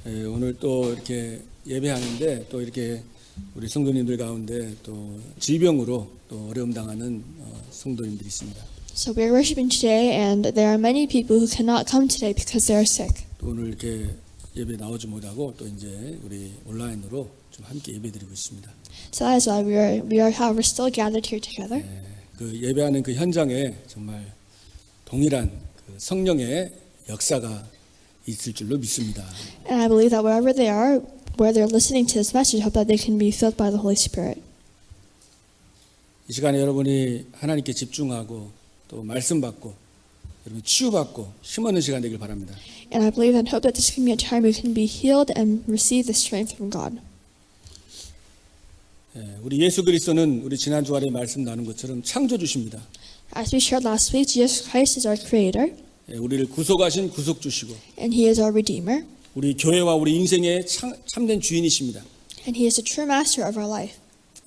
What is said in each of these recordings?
오늘 또 이렇게 예배하는데 또 이렇게 우리 성도님들 가운데 또 질병으로 또 어려움 당하는 성도님들이 있습니다. So we are worshiping today, and there are many people who cannot come today because they are sick. 또 오늘 이렇게 예배 나오지 못하고 또 이제 우리 온라인으로 좀 함께 예배드리고 있습니다. So that is why we are however still gathered here together. 그 예배하는 그 현장에 정말 동일한 그 성령의 역사가 있을 줄로 믿습니다. And I believe that wherever they are, where they're listening to this message, hope that they can be filled by the Holy Spirit. 이 시간에 여러분이 하나님께 집중하고 또 말씀 받고 여러분 치유받고 힘없는 시간 되길 바랍니다. And I believe and hope that this can be a time we can be healed and receive the strength from God. 우리 예수 그리스도는 우리 지난 주간에 말씀 나눈 것처럼 창조주십니다. As we shared last week, Jesus Christ is our Creator, 우리를 구속하신 구속주시고 and He is our Redeemer, 우리 교회와 우리 인생의 참된 주인이십니다. and He is the true Master of our life.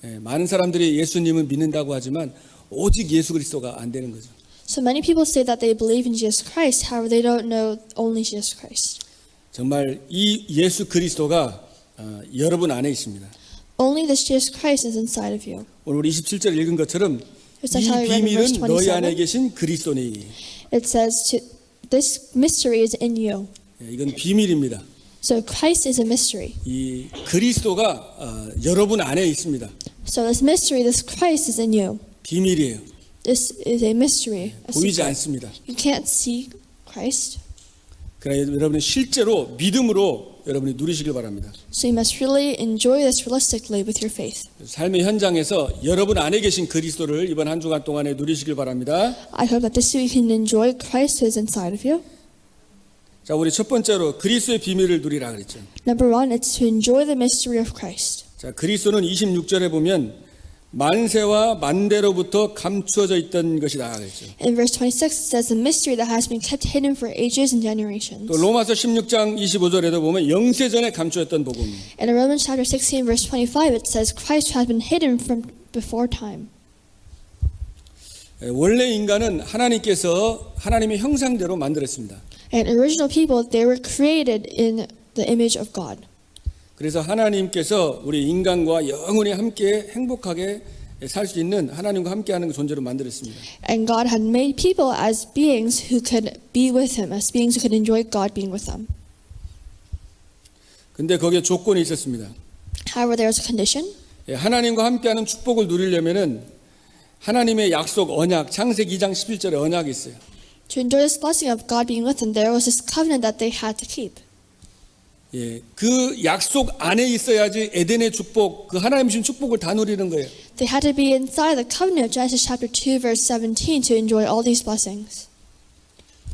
많은 사람들이 예수님을 믿는다고 하지만 오직 예수 그리스도가 안 되는 거죠. So many people say that they believe in Jesus Christ, however they don't know only Jesus Christ. 정말 이 예수 그리스도가 여러분 안에 있습니다. Only this Jesus Christ is inside of you. 오늘 우리 27절 읽은 것처럼 It's like how 이 we read in verse 비밀은 너희 안에 27. 계신 그리스도니. It says, this mystery is in you. 이건 비밀입니다. So Christ is a mystery. 이 그리스도가 여러분 안에 있습니다. So this mystery, this Christ is in you. 비밀이에요. This is a mystery. A 보이지 secret. 않습니다. You can't see Christ. 그러나 여러분은 실제로 믿음으로 여러분이 누리시길 바랍니다. So you must really enjoy this realistically with your faith. 삶의 현장에서 여러분 안에 계신 그리스도를 이번 한 주간 동안에 누리시길 바랍니다. I hope that this week you can enjoy Christ who is inside of you. 자, 우리 첫 번째로 그리스도의 비밀을 누리라 그랬죠. Number one, it's to enjoy the mystery of Christ. 자, 그리스도는 26절에 보면 만세와 만대로부터 감추어져 있던 것이다 그랬죠. In verse 26, it says the mystery that has been kept hidden for ages and generations. 또 로마서 16장 25절에도 보면 영세 전에 감추었던 복음. And in Romans chapter 16, verse 25, it says Christ has been hidden from before time. 원래 인간은 하나님께서 하나님의 형상대로 만들었습니다. And original people, they were created in the image of God. 그래서 하나님께서 우리 인간과 영원히 함께 행복하게 살 수 있는 하나님과 함께하는 존재로 만들었습니다. And God had made people as beings who could be with Him, as beings who could enjoy God being with them. 근데 거기에 조건이 있었습니다. However, there was a condition. 하나님과 함께하는 축복을 누리려면은 하나님의 약속 언약 창세기 2장 11절에 언약이 있어요. To enjoy this blessing of God being with them, there was this covenant that they had to keep. 그 약속 안에 있어야지 에덴의 축복, 그 하나님 주신 축복을 다 누리는 거예요. They had to be inside the covenant of Genesis chapter 2, verse 17 to enjoy all these blessings.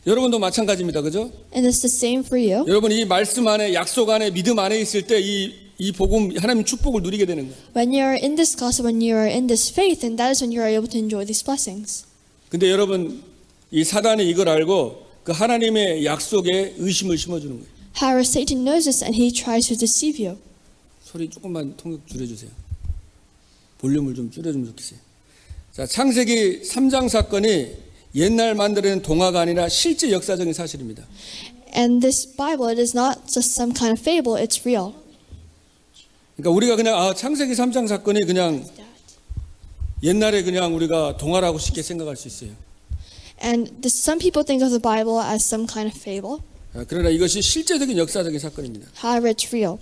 여러분도 마찬가지입니다. 그죠? And it's the same for you. 여러분 이 말씀 안에 약속 안에 믿음 안에 있을 때 이 복음 하나님 축복을 누리게 되는 거예요. When you are in this gospel, when you are in this faith, and that is when you are able to enjoy these blessings. 근데 여러분 이 사단이 이걸 알고 그 하나님의 약속에 의심을 심어주는 거예요. However, Satan knows this and he tries to deceive you. 소리 조금만 통역 줄여주세요. 볼륨을 좀 줄여주면 좋겠어요. 자, 창세기 3장 사건이 옛날 만들어낸 동화가 아니라 실제 역사적인 사실입니다. And this Bible, it is not just some kind of fable, it's real. 그러니까 우리가 그냥 창세기 3장 사건이 그냥 옛날에 그냥 우리가 동화라고 쉽게 생각할 수 있어요. And some people think of the Bible as some kind of fable. 그러나 이것이 실제적인 역사적인 사건입니다. However, it's real.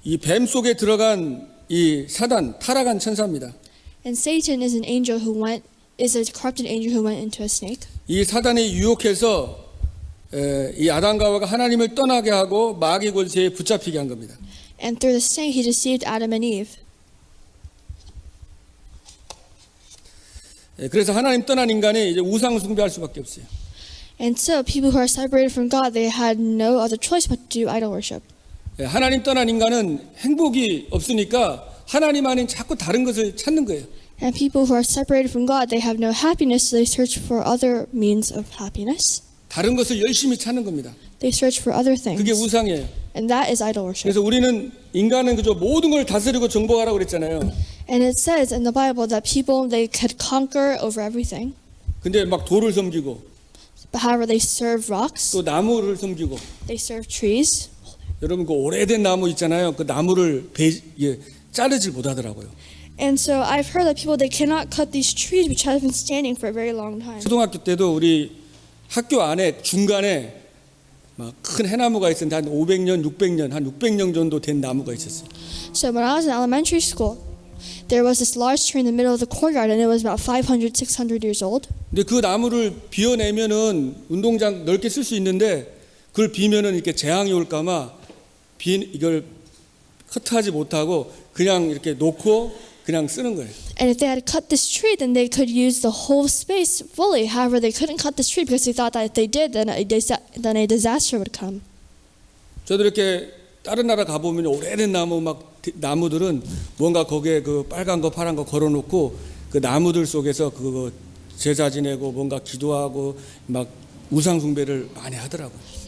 이 뱀 속에 들어간 이 사단 타락한 천사입니다. And Satan is an angel is a corrupted angel who went into a snake. 이 사단이 유혹해서 이 아담과 하와가 하나님을 떠나게 하고 마귀 권세에 붙잡히게 한 겁니다. And through the snake, he deceived Adam and Eve. 그래서 하나님 떠난 인간이 이제 우상 숭배할 수밖에 없어요. And so, people who are separated from God, they had no other choice but to do idol worship. 하나님 떠난 인간은 행복이 없으니까 하나님 아닌 자꾸 다른 것을 찾는 거예요. And people who are separated from God, they have no happiness, so they search for other means of happiness. 다른 것을 열심히 찾는 겁니다. They search for other things. 그게 우상이에요. And that is idol worship. 그래서 우리는 인간은 그저 모든 걸 다스리고 정복하라고 그랬잖아요. And it says in the Bible that people, they could conquer over everything. 근데 막 돌을 섬기고 But however, they serve rocks, 또 나무를 섬기고. they serve trees. 여러분 그 오래된 나무 있잖아요. 그 나무를 자르질 못하더라고요. And so I've heard that people, they cannot cut these trees which have been standing for a very long time. 초등학교 때도 우리 학교 안에 중간에 막 큰 해나무가 있었는데 한 500년, 600년, 한 600년 정도 된 나무가 있었어요. So when I was in elementary school, there was this large tree in the middle of the courtyard, and it was about 500, 600 years old. 근데 그 나무를 비워내면은 운동장 넓게 쓸 수 있는데 그걸 비면은 이렇게 재앙이 올까봐 이걸 커트하지 못하고 그냥 이렇게 놓고 그냥 쓰는 거예요. And if they had cut this tree, then they could use the whole space fully. However, they couldn't cut this tree because they thought that if they did, then a disaster would come. 저도 이렇게 다른 나라 가보면 오래된 나무들은 뭔가 거기에 그 빨간 거 파란 거 걸어놓고 그 나무들 속에서 그거 제사 지내고 뭔가 기도하고 막 우상 숭배를 많이 하더라고요.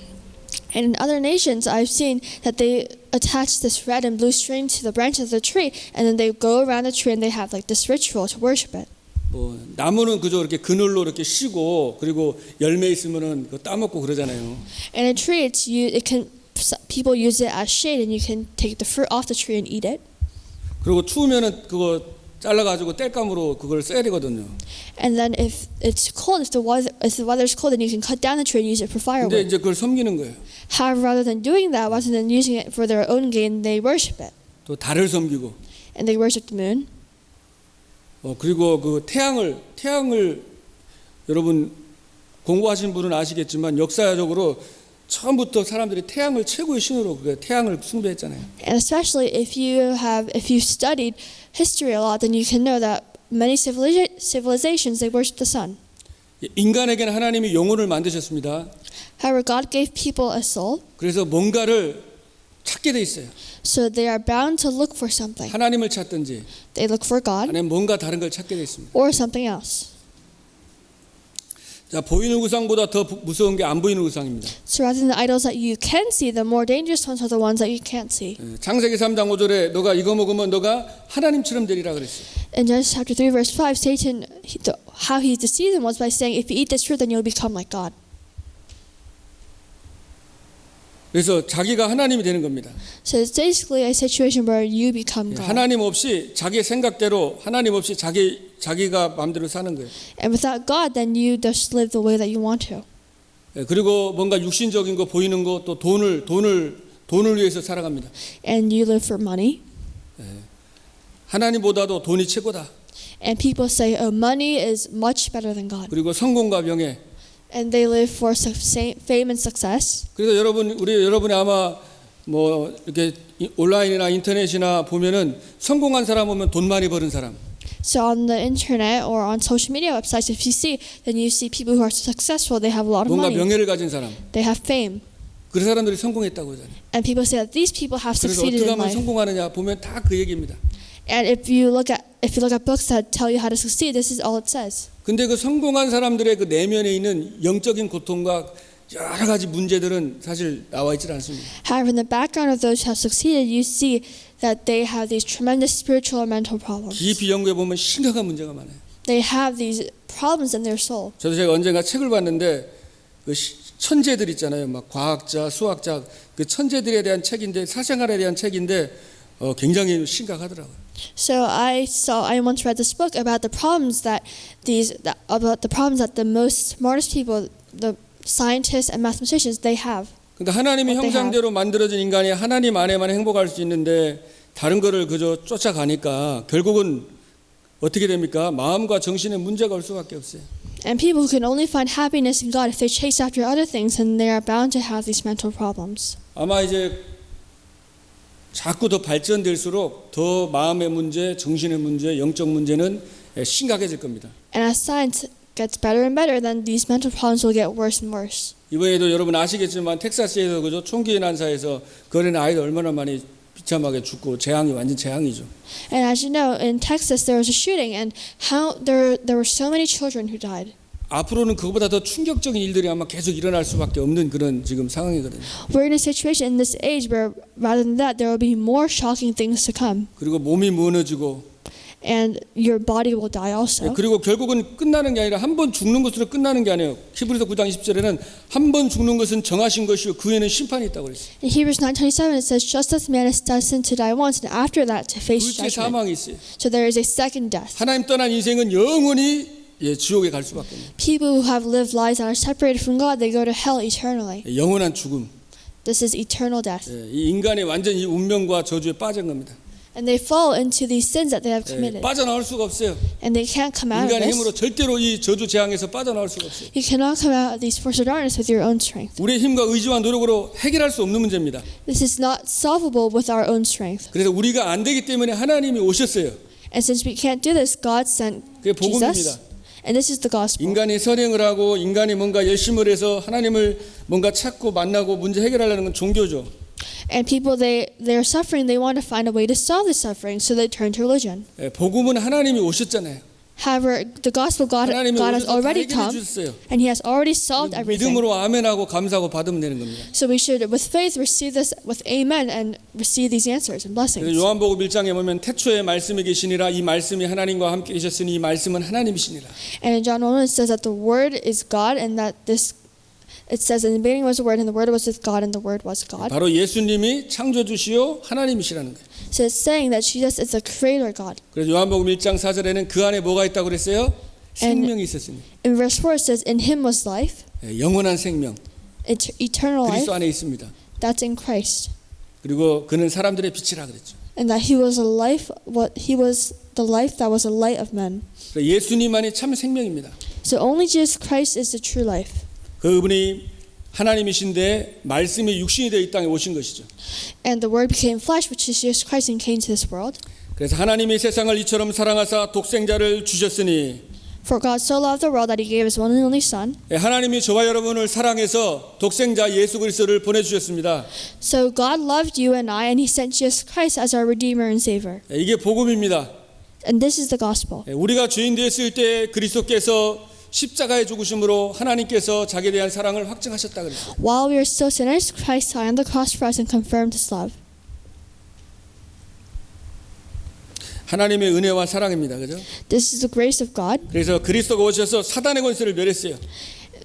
And in other nations, I've seen that they attach this red and blue string to the branch of the tree, and then they go around the tree and they have like this ritual to worship it. 뭐 나무는 그저 이렇게 그늘로 이렇게 쉬고 그리고 열매 있으면은 그거 따먹고 그러잖아요. And a tree, people use it as shade, and you can take the fruit off the tree and eat it. 그리고 추우면은 그거 잘라가지고 땔감으로 그걸 써야 되거든요. And then if it's cold, if the weather is cold, then you can cut down the tree and use it for 근데 firewood. 이제 그걸 섬기는 거예요. However, rather than doing that, rather than using it for their own gain, they worship it. 또 달을 섬기고. And they worship the moon. 그리고 그 태양을 여러분 공부하신 분은 아시겠지만 역사적으로 처음부터 사람들이 태양을 최고의 신으로 그 태양을 숭배했잖아요. And especially if you've studied history a lot, then you can know that many civilizations, they worship the sun. 인간에게는 하나님이 영혼을 만드셨습니다. However, God gave people a soul, 그래서 뭔가를 찾게 돼 있어요. so they are bound to look for something. 하나님을 찾든지 They look for God 아니면 뭔가 다른 걸 찾게 돼 있습니다. or something else. 자, 보이는 우상보다 더 무서운 게 안 보이는 우상입니다. So rather than the idols that you can see, the more dangerous ones are the ones that you can't see. 창세기 3장 5절에 너가 이거 먹으면 너가 하나님처럼 되리라 그랬어요. In Genesis chapter 3, verse 5, Satan, how he deceived them was by saying, if you eat this fruit, then you'll become like God. 그래서 자기가 하나님이 되는 겁니다. So it's basically a situation where you become God. 하나님 없이 자기 생각대로 하나님 없이 자기가 마음대로 사는 거예요. And without God, then you just live the way that you want to. 그리고 뭔가 육신적인 거 보이는 거 또 돈을 위해서 살아갑니다. And you live for money. 하나님보다도 돈이 최고다. And people say, oh, money is much better than God. 그리고 성공과 명예. And they live for fame and success. 그래서 여러분이 아마 뭐 이렇게 온라인이나 인터넷이나 보면은 성공한 사람 보면 돈 많이 버는 사람. So on the internet or on social media websites, if you see, then you see people who are successful, they have a lot of 뭔가 money. 명예를 가진 사람. They have fame. 그런 사람들이 성공했다고 하잖아요. And people say that these people have 그래서 succeeded 어떻게 in 하면 life. 성공하느냐 보면 다 그 얘기입니다. And if you look at books that tell you how to succeed, this is all it says. 근데 그 성공한 사람들의 그 내면에 있는 영적인 고통과 여러 가지 문제들은 사실 나와 있지 않습니다. However, in the background of those who have succeeded, you see that they have these tremendous spiritual and mental problems. 깊이 연구해 보면 심각한 문제가 많아요. They have these problems in their soul. 저도 제가 언젠가 책을 봤는데 그 천재들 있잖아요. 막 과학자, 수학자 그 천재들에 대한 책인데 사생활에 대한 책인데 굉장히 심각하더라고요. So I once read this book about the problems that the most smartest people, the scientists and mathematicians, they have. 그러니까 하나님의 형상대로 만들어진 인간이 하나님 안에만 행복할 수 있는데 다른 거를 그저 쫓아가니까 결국은 어떻게 됩니까? 마음과 정신에 문제가 올 수밖에 없어요. And people who can only find happiness in God, if they chase after other things, then they are bound to have these mental problems. 아마 이제 자꾸 더 발전될수록 더 마음의 문제, 정신의 문제, 영적 문제는 심각해질 겁니다. And as science gets better and better, then these mental problems will get worse and worse. 이번에도 여러분 아시겠지만 텍사스에서 그저 총기 난사에서 거린 아이들 얼마나 많이 비참하게 죽고 완전 재앙이죠. And as you know, in Texas there was a shooting, and how there were so many children who died. 앞으로는 그거보다 더 충격적인 일들이 아마 계속 일어날 수밖에 없는 그런 지금 상황이거든요. We're in a situation in this age where rather than that there will be more shocking things to come. 그리고 몸이 무너지고 and your body will die also. 그리고 결국은 끝나는 게 아니라 한 번 죽는 것으로 끝나는 게 아니에요. 히브리서 9장 20절에는 한 번 죽는 것은 정하신 것이요 그 후에는 심판이 있다고 그랬어요. In Hebrews 9:27 it says, just as man is destined to die once, and after that to face 둘째 judgment. 사망이 있어요. So there is a second death. 하나님 떠난 인생은 영원히 지옥에 갈 수밖에 없는 People who have lived lives that are separated from God, they go to hell eternally. 영원한 죽음. This is eternal death. 이 인간이 완전히 운명과 저주에 빠진 겁니다. And they fall into these sins that they have committed. 빠져나올 수가 없어요. And they can't come out of 인간의 this. 힘으로 절대로 이 저주 재앙에서 빠져나올 수가 없어요. You cannot come out of these forces of darkness with your own strength. 우리의 힘과 의지와 노력으로 해결할 수 없는 문제입니다. This is not solvable with our own strength. 그래서 우리가 안 되기 때문에 하나님이 오셨어요. And since we can't do this, God sent 그게 복음입니다. Jesus. And this is the gospel. 인간이 선행을 하고 인간이 뭔가 열심을 해서 하나님을 뭔가 찾고 만나고 문제 해결하려는 건 종교죠. And people, they're suffering. They want to find a way to solve the suffering, so they turn to religion. 복음은 하나님이 오셨잖아요. However, the gospel, God 하나님이 has 오셔서 다 already 해결해 come, 주셨어요. and He has already solved everything. 믿음으로 아멘하고 감사하고 받으면 되는 겁니다. So we should, with faith, receive this with amen and receive these answers and 그래서 blessings. 요한복음 1장에 보면 태초에 말씀이 계시니라 이 말씀이 하나님과 함께 계셨으니 이 말씀은 하나님이시니라. And in John 1, it says that the Word is God, and that this, it says, in the beginning was the Word, and the Word was with God, and the Word was God. 바로 예수님이 창조주시요 하나님이시라는 거예요. So it's saying that Jesus is the Creator God. 그래서 요한복음 1장 4절에는 그 안에 뭐가 있다고 그랬어요? 생명이 있었으니. In verse 4, it says, in Him was life, 영원한 생명. eternal life, 그리스도 안에 있습니다. that's in Christ. 그리고 그는 사람들의 빛이라 그랬죠. And that He was He was the life that was a light of men. 그래서 예수님만이 참 생명입니다. So only Jesus Christ is the true life. 그분이 하나님이신데 말씀이 육신이 되어 이 땅에 오신 것이죠. And the Word became flesh, which is Jesus Christ, and came to this world. 그래서 하나님이 세상을 이처럼 사랑하사 독생자를 주셨으니 For God so loved the world that He gave His one and only Son. 하나님이 저와 여러분을 사랑해서 독생자 예수 그리스도를 보내주셨습니다. So God loved you and I, and He sent Jesus Christ as our Redeemer and Savior. 이게 복음입니다. And this is the gospel. 우리가 죄인 되었을 때 그리스도께서 십자가의 죽으심으로 하나님께서 자기에 대한 사랑을 확증하셨다 그랬어요. While we are still sinners, Christ died on the cross for us and confirmed His love. 하나님의 은혜와 사랑입니다. 그죠? This is the grace of God. 그래서 그리스도가 오셔서 사단의 권세를 멸했어요.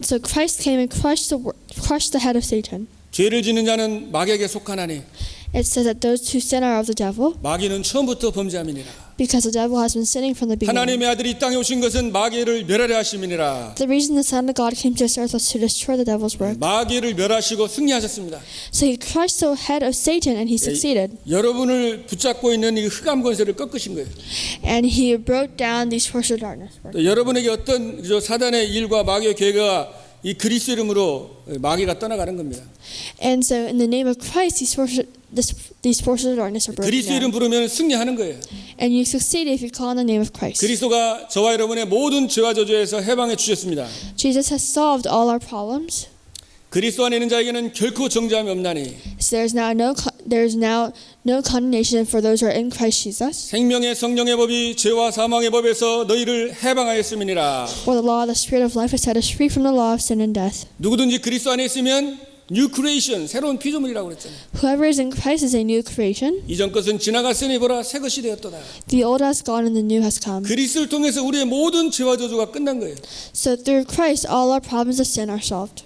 So Christ came and crushed the head of Satan. 죄를 짓는 자는 마귀에게 속하나니 It says that those who sin are of the devil, 마귀는 처음부터 범죄함이니라. because the devil has been sinning from the beginning. 하나님의 아들이 이 땅에 오신 것은 마귀를 멸하려 하심이니라. The reason the Son of God came to this earth was to destroy the devil's work. 마귀를 멸하시고 승리하셨습니다. So He crushed the head of Satan, and He succeeded. 여러분을 붙잡고 있는 이 흑암 권세를 꺾으신 거예요. And He broke down these forces of darkness. 또 여러분에게 어떤 사단의 일과 마귀의 계획가 이 그리스도 이름으로 마귀가 떠나가는 겁니다. And so in the name of Christ, these forces of darkness are broken 그리스도 이름 down. 부르면 승리하는 거예요. And you succeed if you call on the name of Christ. 그리스도가 저와 여러분의 모든 죄와 저주에서 해방해 주셨습니다. Jesus has solved all our problems. 그리스도 안에 있는 자에게는 결코 정죄함이 없나니 So there's now no condemnation for those who are in Christ Jesus. 생명의 성령의 법이 죄와 사망의 법에서 너희를 해방하였음이니라. For the law of the Spirit of life has set us free from the law of sin and death. 누구든지 그리스도 안에 있으면 뉴 크리에이션, 새로운 피조물이라고 그랬잖아요. Whoever is in Christ is a new creation. 이전 것은 지나갔으니 보라 새 것이 되었도다. The old has gone and the new has come. 그리스도를 통해서 우리의 모든 죄와 저주가 끝난 거예요. So through Christ, all our problems of sin are solved.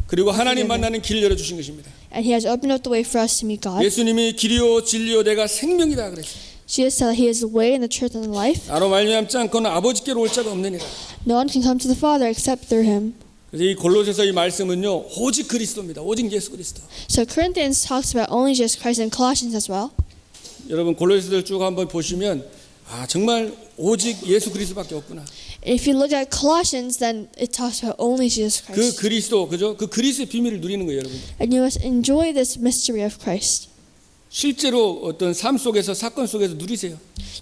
그리고 하나님 만나는 길을 열어주신 것입니다. And He has opened up the way for us to meet God. 예수님이 길이요 진리요 내가 생명이다 그랬어요. Jesus said that He is the way and the truth and the life. 나로 말미암지 않고는 아버지께로 올 자가 없느니라. No one can come to the Father except through Him. 그래서 이 골로새서 이 말씀은요 오직 그리스도입니다. 오직 예수 그리스도. So Corinthians talks about only Jesus Christ, and Colossians as well. 여러분 골로새서를 쭉 한번 보시면 아 정말 오직 예수 그리스도밖에 없구나. If you look at Colossians, then it talks about only Jesus 그 Christ. 그리스도 그죠? 그 그리스도의 비밀을 누리는 거예요, 여러분. And you must enjoy this mystery of Christ. 실제로 어떤 삶 속에서 사건 속에서 누리세요.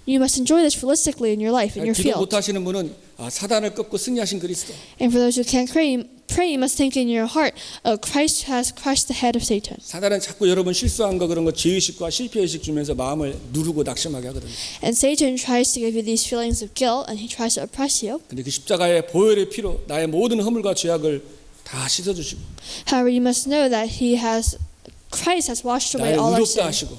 You must enjoy this realistically in your life, in your 기도 field. 못 하시는 분은 아 사단을 꺾고 승리하신 그리스도. And for those who can't pray, you must think in your heart, Christ has crushed the head of Satan. 사단은 자꾸 여러분 실수한 거 그런 거 죄의식과 실패의식 주면서 마음을 누르고 낙심하게 하거든요. And Satan tries to give you these feelings of guilt, and he tries to oppress you. 근데 그 십자가의 보혈의 피로 나의 모든 허물과 죄악을 다 씻어주시고 However, you must know that Christ has washed away 나를 all our 의롭다 sin. 하시고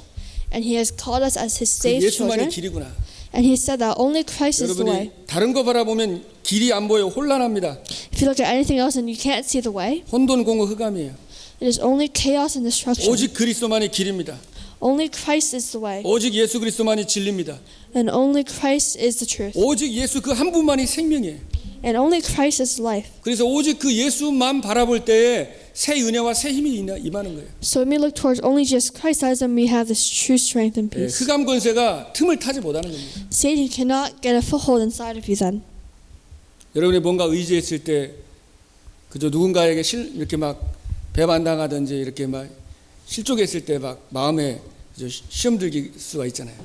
And He has called us as His 그 saved 예수만이 children. 길이구나. And he said that only Christ is the way. 여러분이 다른 거 바라보면 길이 안 보여 혼란합니다. If you look at anything else and you can't see the way, 혼돈공허 흑암이에요. it is only chaos and destruction. 오직 그리스도만이 길입니다. Only Christ is the way. 오직 예수 그리스도만이 진리입니다. And only Christ is the truth. 오직 예수 그 한 분만이 생명이에요. And only Christ is life. 그래서 오직 그 예수만 바라볼 때에 새 은혜와 새 힘이 임하는 거예요. So when we look towards only Jesus Christ, that is when we have this true strength and peace. 흑암 권세가 틈을 타지 못하는 겁니다. Satan cannot get a foothold inside of you then. 여러분이 뭔가 의지했을 때 그저 누군가에게 이렇게 막 배반당하든지 이렇게 막 실족했을 때 막 마음에 시험 들기 수가 있잖아요.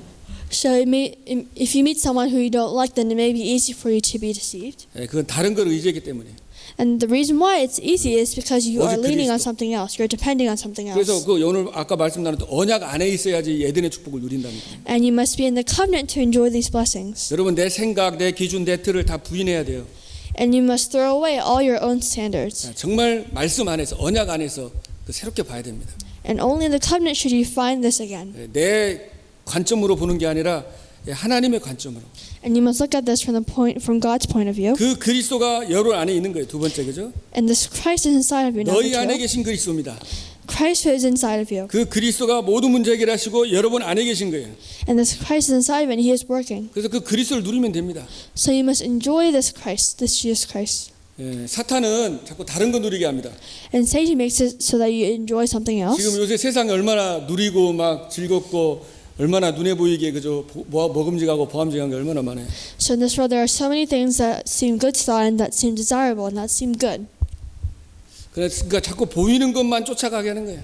So if you meet someone who you don't like, then it may be easy for you to be deceived. 그건 다른 걸 의지했기 때문에. And the reason why it's easy is because you are 오직 leaning on 그리스도. something else. You're depending on something 그래서 else. 그 오늘 아까 말씀 나눴던 언약 안에 있어야지 에덴의 축복을 누린답니다. And you must be in the covenant to enjoy these blessings. 여러분 내 생각, 내 기준, 내 틀을 다 부인해야 돼요. And you must throw away all your own standards. 정말 말씀 안에서 언약 안에서 새롭게 봐야 됩니다. And only in the covenant should you find this again. 내 관점으로 보는 게 아니라 하나님의 관점으로. And you must look at this from God's point of view. 그 그리스도가 여러분 안에 있는 거예요. 두 번째 그죠? And this Christ is inside of you. Number 너희 안에 two, 계신 그리스도입니다. Christ who is inside of you. 그 그리스도가 모든 문제 해결하시고 여러분 안에 계신 거예요. And this Christ is inside of you and he is working. 그래서 그 그리스도를 누리면 됩니다. So you must enjoy this Christ, this Jesus Christ. 사탄은 자꾸 다른 거 누리게 합니다. And Satan makes it so that you enjoy something else. 지금 요새 세상이 얼마나 누리고 막 즐겁고 얼마나 눈에 보이게 그저 먹음직하고 보암직한 게 얼마나 많아요. So in this world there are so many things that seem good to the eye and that seem desirable and that seem good. 그러니까 자꾸 보이는 것만 쫓아가게 하는 거예요.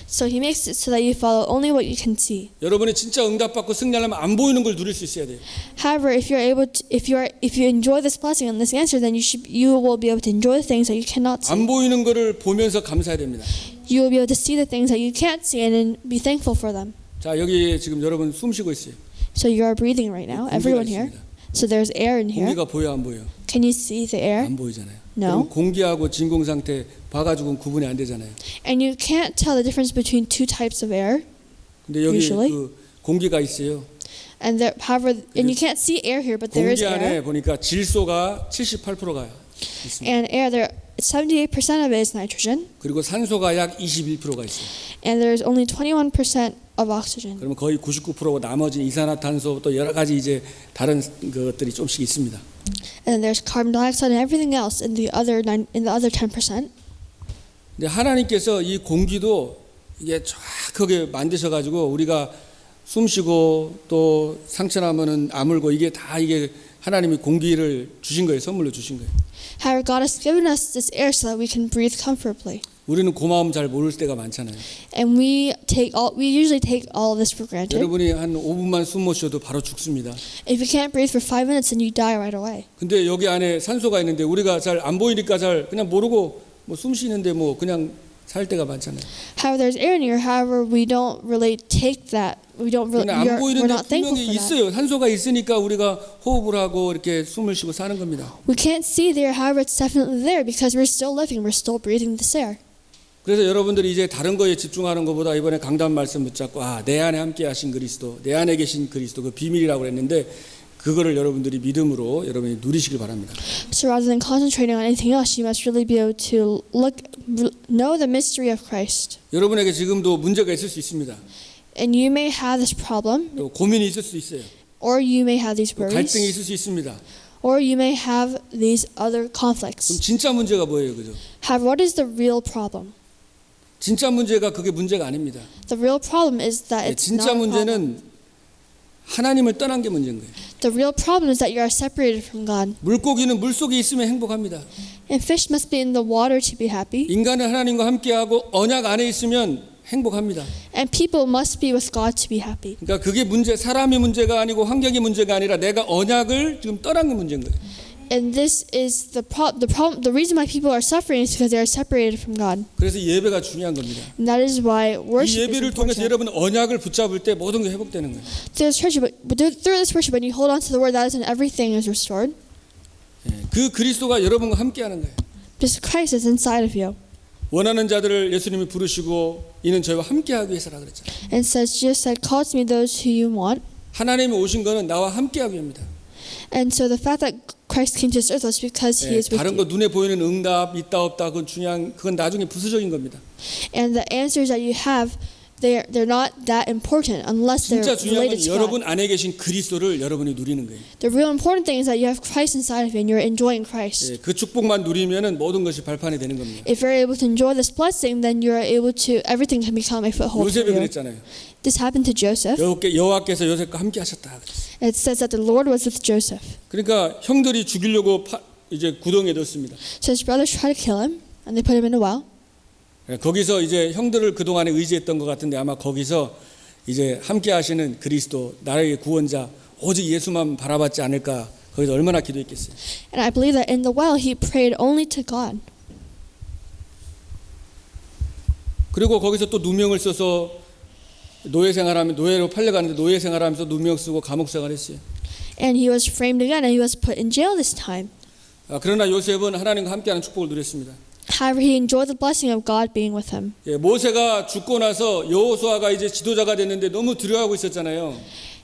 So he makes it so that you follow only what you can see. 여러분이 진짜 응답받고 승리하려면 안 보이는 걸 누릴 수 있어야 돼요. However, if you enjoy this blessing and this answer, then you will be able to enjoy the things that you cannot see. 안 보이는 거를 보면서 감사해야 됩니다. You will be able to see the things that you can't see and then be thankful for them. 자, 여기 지금 여러분 숨 쉬고 있어요. So you are breathing right now, everyone here. So there's air in here. 공기가 보여 안 보여? Can you see the air? 안 보이잖아요. No. 공기하고 진공 상태 봐가지고는 구분이 안 되잖아요. And you can't tell the difference between two types of air. 근데 여기 Usually. 그 공기가 있어요. And you can't see air here, but there is 공기 안에 air. 보니까 질소가 78%가 있습니다. And air, 78% of it is nitrogen, 그리고 산소가 약 21%가 있어요. and there's only 21% of oxygen. 그러면 거의 99%고 나머지 이산화탄소 또 여러 가지 이제 다른 것들이 좀씩 있습니다. And there's carbon dioxide and everything else in the other 10%. 근데 하나님께서 이 공기도 이게 정확하게 만드셔가지고 우리가 숨쉬고 또 상처나면은 아물고 이게 다 이게 하나님이 공기를 주신 거예요. 선물로 주신 거예요. However, God has given us this air so that we can breathe comfortably. 우리는 고마움 잘 모를 때가 많잖아요. And we usually take all of this for granted. 여러분이 한 5분만 숨 못 쉬어도 바로 죽습니다. If you can't breathe for 5 minutes, then you die right away. 근데 여기 안에 산소가 있는데 우리가 잘 안 보이니까 잘 그냥 모르고 뭐 숨 쉬는데 뭐 그냥 살 때가 많잖아요. However, there's air in here. However, we don't really take that. 그냥 안 We're 보이는데 not thankful 분명히 for that. 있어요. 산소가 있으니까 우리가 호흡을 하고 이렇게 숨을 쉬고 사는 겁니다. We can't see the air. However, it's definitely there because we're still living. We're still breathing this air. 그래서 여러분들이 이제 다른 거에 집중하는 것보다 이번에 강단 말씀 붙잡고 내 안에 함께 하신 그리스도, 내 안에 계신 그리스도 그 비밀이라고 그랬는데 그거를 여러분들이 믿음으로 여러분이 누리시길 바랍니다. So rather than concentrating on anything else, you must really be able to know the mystery of Christ. 여러분에게 지금도 문제가 있을 수 있습니다. And you may have this problem, 또 고민이 있을 수 있어요. or you may have these 또 갈등이 worries, 있을 수 있습니다. or you may have these other 그럼 conflicts. 진짜 문제가 뭐예요, 그죠? However, what is the real problem? 진짜 문제가 그게 문제가 아닙니다. The real problem is that it's not 진짜 a problem. 문제는 하나님을 떠난 게 문제인 거예요. The real problem is that you are separated from God. 물고기는 물 속에 있으면 행복합니다. And fish must be in the water to be happy. 인간은 하나님과 함께하고 언약 안에 있으면 행복합니다. And people must be with God to be happy. 그러니까 그게 문제, 사람의 문제가 아니고 환경의 문제가 아니라 내가 언약을 지금 떠난 게 문제인 거예요. And this is the problem. The reason why people are suffering is because they are separated from God. 그래서 예배가 중요한 겁니다. And that is why 이 worship is 예배를 통해서 important. 여러분 언약을 붙잡을 때 모든 게 회복되는 거예요. Through this worship, when you hold on to the word, that is when everything is restored. 그 그리스도가 여러분과 함께하는 거예요. This Christ is inside of you. 원하는 자들을 예수님이 부르시고 이는 저희와 함께하기 위해서라 그랬잖아요. And says, Jesus said, call to me those who you want. 하나님이 오신 거는 나와 함께하기 위함이다. And so the fact that Christ came to this earth was because he is with 다른 you. 거 눈에 보이는 응답 있다 없다 그건 나중에 부수적인 겁니다. And the answers that you have, they're not that important unless they're 진짜 중요한 건 related to 여러분 God. 안에 계신 그리스도를 여러분이 누리는 거예요. The real important thing is that you have Christ inside of you and you're enjoying Christ. 그 축복만 누리면은 모든 것이 발판이 되는 겁니다. If you're able to enjoy this blessing, then you're able to, everything can become a foothold for 요셉이 you. 그랬잖아요. This happened to Joseph. 여호와께서 요셉과 함께 하셨다. 그랬어요. It says that the Lord was with Joseph. 그러니까 형들이 죽이려고 이제 구덩이에 넣었습니다. So his brothers tried to kill him and they put him in a well. 거기서 이제 형들을 그동안에 의지했던 것 같은데 아마 거기서 이제 함께 하시는 그리스도 나라의 구원자 오직 예수만 바라봤지 않을까. 거기서 얼마나 기도했겠어요. And I believe that in the well he prayed only to God. 그리고 거기서 또 누명을 써서 노예 생활하면 노예로 팔려가는데 노예 생활하면서 누명 쓰고 감옥 생활했어요. And he was framed again and he was put in jail this time. 그러나 요셉은 하나님과 함께하는 축복을 누렸습니다. However, he enjoyed the blessing of God being with him. 모세가 죽고 나서 여호수아가 이제 지도자가 됐는데 너무 두려워하고 있었잖아요.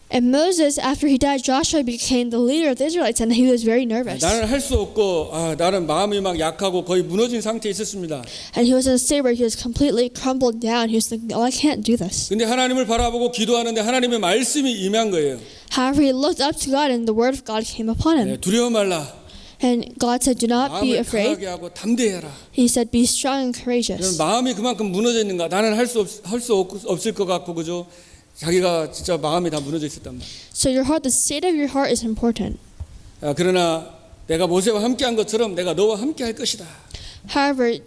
And Moses, after he died, Joshua became the leader of the Israelites and he was very nervous. 나는 할 수 없고 나는 마음이 막 약하고 거의 무너진 상태에 있었습니다. And he was in a state where he was completely crumbled down. He was thinking, oh, I can't do this. 근데 하나님을 바라보고 기도하는데 하나님의 말씀이 임한 거예요. However, he looked up to God and the word of God came upon him. 두려워 말라. And God said, do not be 마음을 afraid. 강하게 하고 담대해라. He said, be strong and courageous. 마음이 그만큼 무너져 있는가? 나는 할 수 없을 것 같고 그죠? 자기가 진짜 마음이 다 무너져 있었단 말이에요. So your heart, the state of your heart is important. 그러나 내가 모세와 함께한 것처럼 내가 너와 함께할 것이다. However,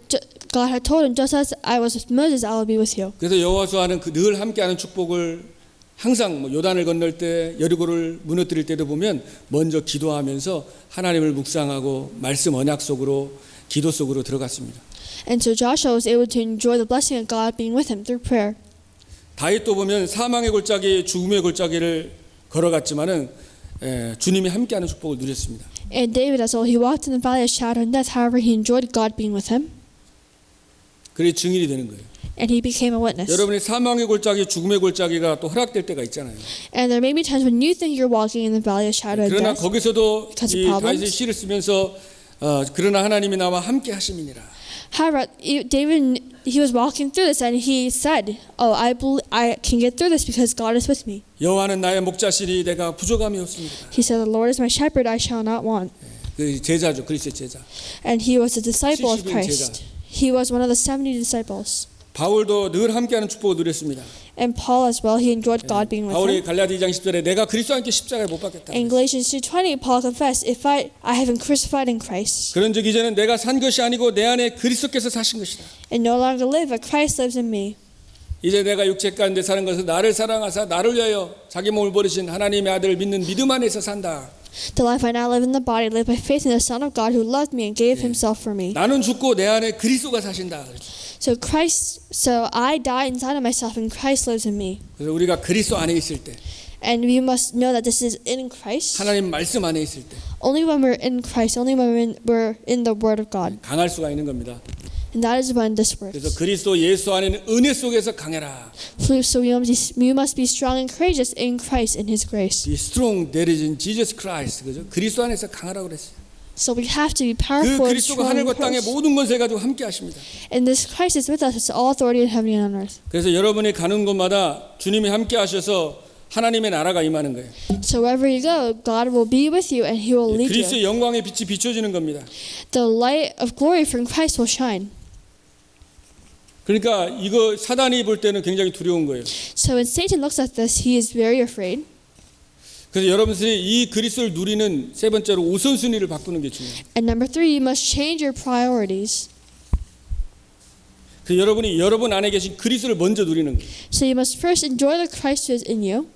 God had told him, just as I was with Moses, I will be with you. 그래서 여호와수아는 늘 함께하는 축복을 항상 요단을 건널 때 여리고를 무너뜨릴 때도 보면 먼저 기도하면서 하나님을 묵상하고 말씀 언약 속으로 기도 속으로 들어갔습니다. And so Joshua was able to enjoy the blessing of God being with him through prayer. 다윗도 보면 사망의 골짜기, 죽음의 골짜기를 걸어갔지만은 주님이 함께하는 축복을 누렸습니다. And David as well, he walked in the valley of shadow and death. However, he enjoyed God being with him, 그게 증인이 되는 거예요. and he became a witness. 여러분이 사망의 골짜기, 죽음의 골짜기가 또 허락될 때가 있잖아요. And there may be times when you think you're walking in the valley of shadow of 그러나 death. 거기서도 because of 이 problems. 다윗의 시를 쓰면서 그러나 하나님이 나와 함께 하심이니라. However, David, he was walking through this and he said, oh, I can get through this because God is with me. 여호와는 나의 목자시니 내가 부족함이 없습니다. He said, the Lord is my shepherd, I shall not want. 그 제자죠, 그리스도의 제자. And he was a disciple of 70인 Christ. 제자. He was one of the 70 disciples. 바울도 늘 함께하는 축복을 누렸습니다. And Paul as well, he enjoyed God being with 바울이 him. 갈라디 2장 10절에 내가 그리스도와 함께 십자가에 못 박혔다. In Galatians 2:20, Paul confessed, if I have been crucified in Christ, 그런즉 이제는 내가 산 것이 아니고 내 안에 그리스도께서 사신 것이다. and no longer live, but Christ lives in me. 이제 내가 육체 가운데 사는 것은 나를 사랑하사 나를 위하여 자기 몸을 버리신 하나님의 아들을 믿는 믿음 안에서 산다. The life I now live in the body, live by faith in the Son of God who loved me and gave himself for me. 나는 죽고 내 안에 그리스도가 사신다. So I die inside of myself and Christ lives in me. 그래서 우리가 그리스도 안에 있을 때, And we must know that this is in Christ. 하나님 말씀 안에 있을 때 Only when we're in Christ, only when we're in the Word of God. 강할 수가 있는 겁니다. And that is when this 그래서 works. 그리스도 예수 안에는 은혜 속에서 강해라. So we must be strong and courageous in Christ, in His grace. Be strong that is in Jesus Christ. 그죠? 그리스도 안에서 강하라고 그랬어요. So we have to be 그 powerful and 그리스도가 strong in 하늘과 땅의 Christ. 모든 것을 가지고 함께 하십니다. And this Christ is with us. It's all authority in heaven and on earth. 그래서 여러분이 가는 곳마다 주님이 함께 하셔서 하나님의 나라가 임하는 거예요. So wherever you go, God will be with you and He will lead you. 그리스도의 영광의 빛이 비춰지는 겁니다. The light of glory from Christ will shine. 그러니까 이거 사단이 볼 때는 굉장히 두려운 거예요. So when Satan looks at this, he is very afraid. 그래서 여러분들이 이 그리스도를 누리는 세 번째로 우선순위를 바꾸는 게 중요해요. And number 3, you must change your priorities. 그 여러분이 여러분 안에 계신 그리스도를 먼저 누리는 거예요. So you must first enjoy the Christ who is in you.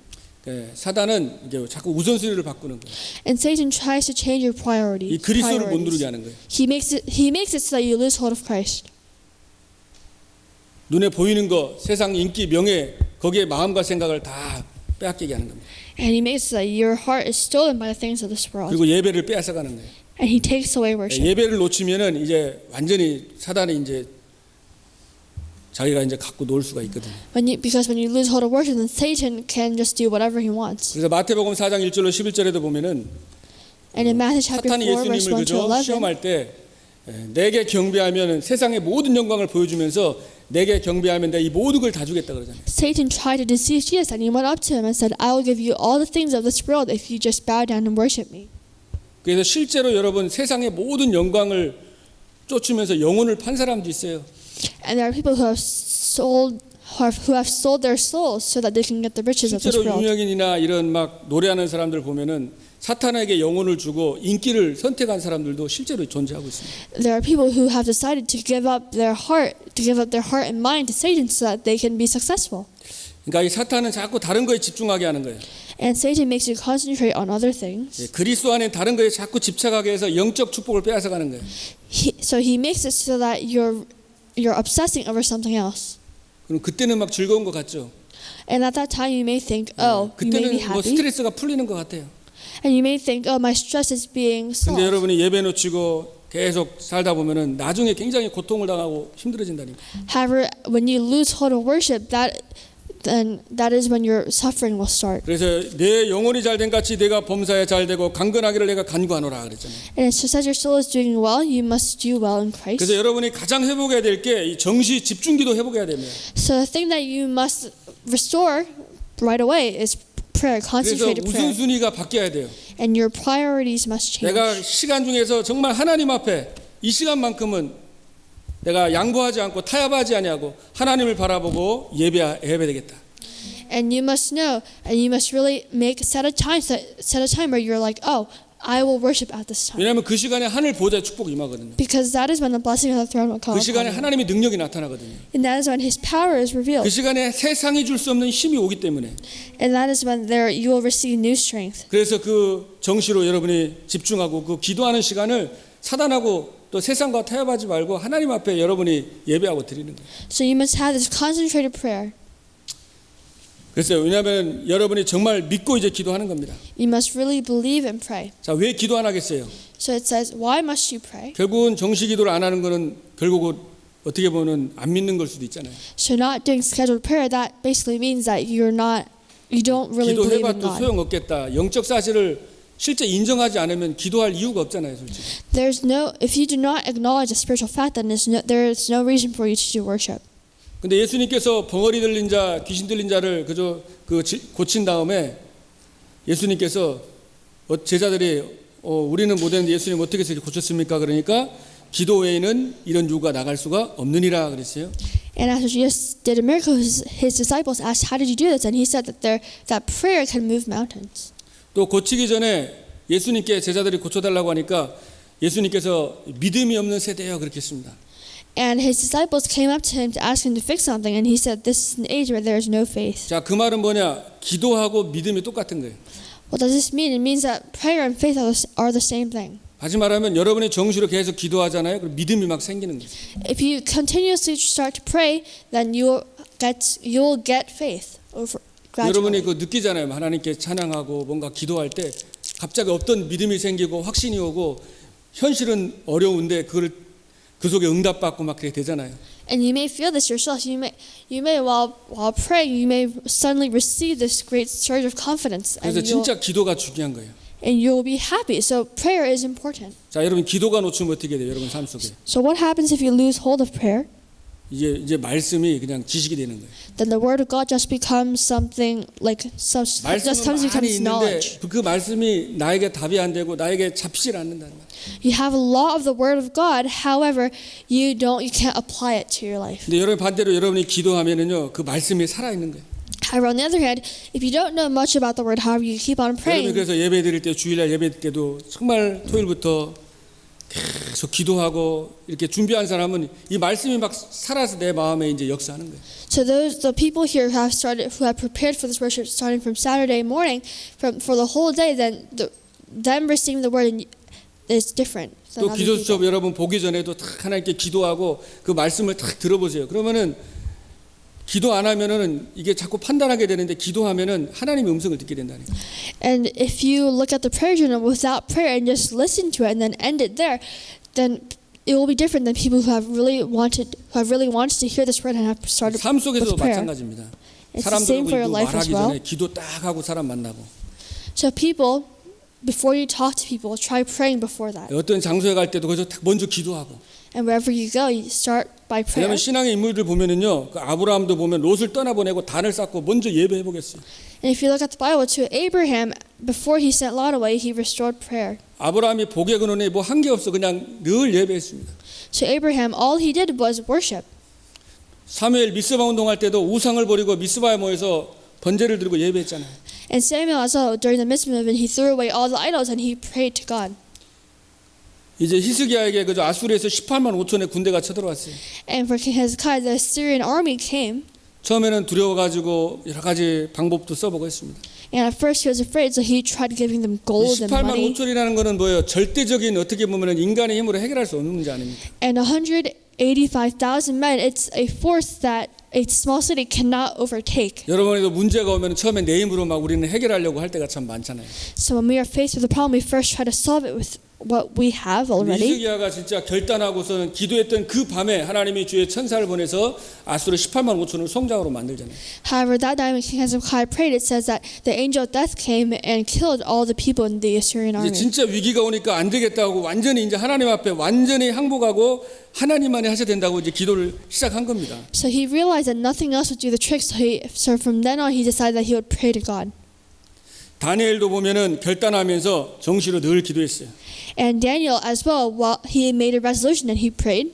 사단은 이제 자꾸 우선순위를 바꾸는 거예요. And Satan tries to change your 이 priorities. 그리스도를 못 누르게 하는 거예요. He makes it so that you lose hold of Christ. 눈에 보이는 거, 세상 인기, 명예, 거기에 마음과 생각을 다 빼앗기게 하는 겁니다. And he makes it so that your heart is stolen by the things of this world. 그리고 예배를 빼앗아가는 거예요. And he takes away worship. 예배를 놓치면은 이제 완전히 사단이 이제 자기가 이제 갖고 놀 수가 있거든요. Because when you lose hold of worship, then Satan can just do whatever he wants. 그래서 마태복음 4장 1절로 11절에도 보면은 And in Matthew chapter 사탄이 4, verse 예수님을 1 to 그저 11, 시험할 때 내게 경배하면 세상의 모든 영광을 보여주면서 내게 경배하면 내가 이 모든 걸 다 주겠다 그러잖아요. Satan tried to deceive Jesus, and he went up to him and said, I will give you all the things of this world if you just bow down and worship me. 그래서 실제로 여러분 세상의 모든 영광을 쫓으면서 영혼을 판 사람도 있어요. And there are people who have sold their souls so that they can get the riches of this 실제로 world. 유명인이나 이런 막 노래하는 사람들 보면은 사탄에게 영혼을 주고 인기를 선택한 사람들도 실제로 존재하고 있습니다. There are people who have decided to give up their heart and mind to Satan so that they can be successful. 그러니까 이 사탄은 자꾸 다른 거에 집중하게 하는 거예요. And Satan makes you concentrate on other things. 그리스도 안에 다른 거에 자꾸 집착하게 해서 영적 축복을 빼앗아 가는 거예요. So he makes it so that you're obsessing over something else. 그럼 그때는 막 즐거운 것 같죠. And at that time you may think, oh, you may be 그때는 뭐 happy. 스트레스가 풀리는 것 같아요. And you may think, oh, my stress is being 근데 solved. 여러분이 예배 놓치고 계속 살다 보면은 나중에 굉장히 고통을 당하고 힘들어진다니까. However, when you lose hold of worship, then that is when your suffering will start. 그래서 내 영혼이 잘된 같이 내가 범사에 잘되고 강건하기를 내가 간구하노라 그랬잖아요. And it's just as your soul is doing well, you must do well in Christ. 그래서 여러분이 가장 회복해야 될 게 이 정시 집중기도 회복해야 됩니다. So the thing that you must restore right away is prayer, 그래서 concentrated prayer. 우선순위가 바뀌어야 돼요. And your priorities must change. 내가 시간 중에서 정말 하나님 앞에 이 시간만큼은 내가 양보하지 않고 타협하지 아니하고 하나님을 바라보고 예배해야 되겠다. And you must know, and you must really set a time where you're like, oh, I will worship at this time. 왜냐하면 그 시간에 하늘 보좌의 축복이 임하거든요. Because that is when the blessing of the throne will come 그 시간에 upon you. 하나님의 능력이 나타나거든요. And that is when His power is revealed. 그 시간에 세상이 줄 수 없는 힘이 오기 때문에. And that is when you will receive new strength. 그래서 그 정시로 여러분이 집중하고 그 기도하는 시간을 사단하고 또 세상과 타협하지 말고 하나님 앞에 여러분이 예배하고 드리는 거예요. So you must have this concentrated prayer. 그래서 왜냐하면 여러분이 정말 믿고 이제 기도하는 겁니다. You must really believe and pray. 자, 왜 기도 안 하겠어요? So it says, why must you pray? 결국은 정시 기도를 안 하는 거는 결국은 어떻게 보면 안 믿는 걸 수도 있잖아요. So not doing scheduled prayer, that basically means that you don't really believe in 기도해봐도 God. 소용없겠다. 영적 사실을 실제 인정하지 않으면 기도할 이유가 없잖아요, 솔직히. If you do not acknowledge a spiritual fact, then there is no reason for you to do worship. 근데 예수님께서 벙어리 들린 자, 귀신 들린 자를 고친 다음에 예수님께서 제자들이 우리는 못했는데 예수님 어떻게 해서 고쳤습니까? 그러니까 기도 외에는 이런 유가 나갈 수가 없느니라 그랬어요. And after Jesus did a miracle, his disciples asked, "How did you do this?" And he said that prayer can move mountains. 또 고치기 전에 예수님께 제자들이 고쳐달라고 하니까 예수님께서 믿음이 없는 세대예요 그렇게 했습니다. And his disciples came up to him to ask him to fix something, and he said, "This is an age where there is no faith." 자, 그 말은 뭐냐? 기도하고 믿음이 똑같은 거예요. What does this mean? It means that prayer and faith are the same thing. 다시 말하면 여러분이 정시로 계속 기도하잖아요. 그럼 믿음이 막 생기는 거예요. If you continuously start to pray, then you'll get faith over 여러분이 gradually. 느끼잖아요. 하나님께 찬양하고 뭔가 기도할 때 갑자기 어떤 믿음이 생기고 확신이 오고 현실은 어려운데 그 속에 응답받고 막 그렇게 되잖아요. And you may feel this yourself. You may while praying, you may suddenly receive this great surge of confidence, 그래서 진짜 기도가 중요한 거예요. and you'll be happy. So prayer is important. 자, 여러분 기도가 놓치면 어떻게 돼요? 여러분 삶 속에. So what happens if you lose hold of prayer? 이제 말씀이 그냥 지식이 되는 거예요. Then the word of God just becomes something like just 말씀은 많이 becomes 있는데 knowledge. 그 말씀이 나에게 답이 안 되고 나에게 잡히질 않는다는 거예요. You have a law of the word of God. However, you can't apply it to your life. 근데 여러분 반대로 여러분이 기도하면은요 그 말씀이 살아 있는 거예요. However, on the other hand, if you don't know much about the word, however, you keep on 여러분 praying. 그래서 예배 드릴 때 주일날 예배 드릴 때도 정말 토요일부터 계속 기도하고 이렇게 준비한 사람은 이 말씀이 막 살아서 내 마음에 이제 역사하는 거예요. So the people here who have prepared for this worship starting from Saturday morning, for the whole day, then them receiving the word is different. 또 기도 수업 여러분 보기 전에도 딱 하나님께 기도하고 그 말씀을 딱 들어보세요. 그러면은 기도 안 하면은 이게 자꾸 판단하게 되는데 기도하면은 하나님의 음성을 듣게 된다는 거예요. And if you look at the prayer journal without prayer and just listen to it and then end it there, then it will be different than people who have really wanted to hear this word and have started 삶 속에서도 with prayer. 마찬가지입니다. It's the same 사람들하고 for your 이거 life as 말하기 well. 전에 기도 딱 하고 사람 만나고 So people, before you talk to people, try praying before that. 어떤 장소에 갈 때도 거기서 딱 먼저 기도하고. And wherever you go, you start by prayer. 왜냐하면 신앙의 인물들 보면은요, 그 아브라함도 보면 롯을 떠나보내고 단을 쌓고 먼저 예배해 보겠어요. And if you look at the Bible, to Abraham, before he sent Lot away, he restored prayer. 아브라함이 복의 근원에 뭐 한 게 없어 그냥 늘 예배했습니다. To Abraham, all he did was worship. 사무엘 미스바 운동할 때도 우상을 버리고 미스바에 모여서 번제를 들고 예배했잖아요. And Samuel also, during the Mitzvah movement, he threw away all the idols and he prayed to God. 이제 히스기야에게 그저 아수르에서 18만 5천의 군대가 쳐들어왔어요. And for King Hezekiah, the Syrian army came. 처음에는 두려워가지고 여러 가지 방법도 써보고 했습니다. And at first he was afraid, so he tried giving them gold and 18만 money. 5천이라는 거는 뭐예요? 절대적인 어떻게 보면 인간의 힘으로 해결할 수 없는 문제 아닙니까? And 185,000 men, it's a force that a small city cannot overtake. 여러분에도 문제가 오면 처음에 내 힘으로 막 우리는 해결하려고 할 때가 참 많잖아요. So when we are faced with a problem, we first try to solve it with what we have already. 히스기야가 진짜 결단하고서는 기도했던 그 밤에 하나님이 주의 천사를 보내서 아수르 18만 5천을 송장으로 만들잖아요. However, that night when King Hezekiah prayed, it says that the angel of death came and killed all the people in the Assyrian 이제 army. 진짜 위기가 오니까 안 되겠다고 완전히 이제 하나님 앞에 완전히 항복하고 하나님만이 하셔야 된다고 이제 기도를 시작한 겁니다. So he realized that nothing else would do the trick. So from then on, he decided that he would pray to God. 다니엘도 보면은 결단하면서 정시로 늘 기도했어요. And Daniel as well, while he made a resolution and he prayed.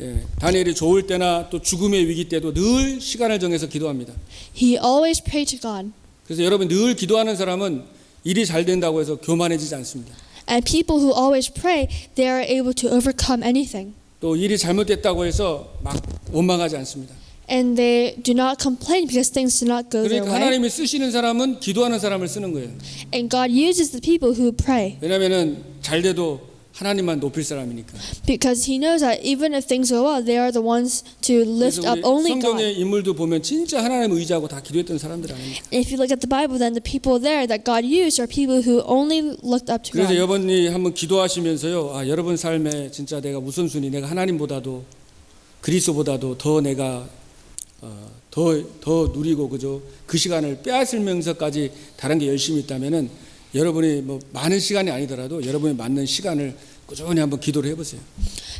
예, 다니엘이 좋을 때나 또 죽음의 위기 때도 늘 시간을 정해서 기도합니다. He always prayed to God. 그래서 여러분 늘 기도하는 사람은 일이 잘 된다고 해서 교만해지지 않습니다. And people who always pray, they are able to overcome anything. 또 일이 잘못됐다고 해서 막 원망하지 않습니다. And they do not complain because things do not go their 그러니까 way. 하나님이 쓰시는 사람은 기도하는 사람을 쓰는 거예요. And God uses the people who pray 왜냐하면은 잘 돼도 하나님만 높일 사람이니까. because He knows that even if things go well, they are the ones to lift 그래서 up 우리 only God. 성경의 인물도 보면 진짜 하나님 의지하고 다 기도했던 사람들 아닙니까? And if you look at the Bible, then the people there that God used are people who only looked up to 그래서 God. 여러분이 한번 기도하시면서요. 아, 여러분 삶에 진짜 내가 우선순위, 내가 하나님보다도 그리스도보다도 더 내가 더 누리고 그죠? 그 시간을 빼앗으면서까지 다른 게 열심히 있다면은 여러분이 뭐 많은 시간이 아니더라도 여러분이 맞는 시간을 꾸준히 한번 기도를 해보세요.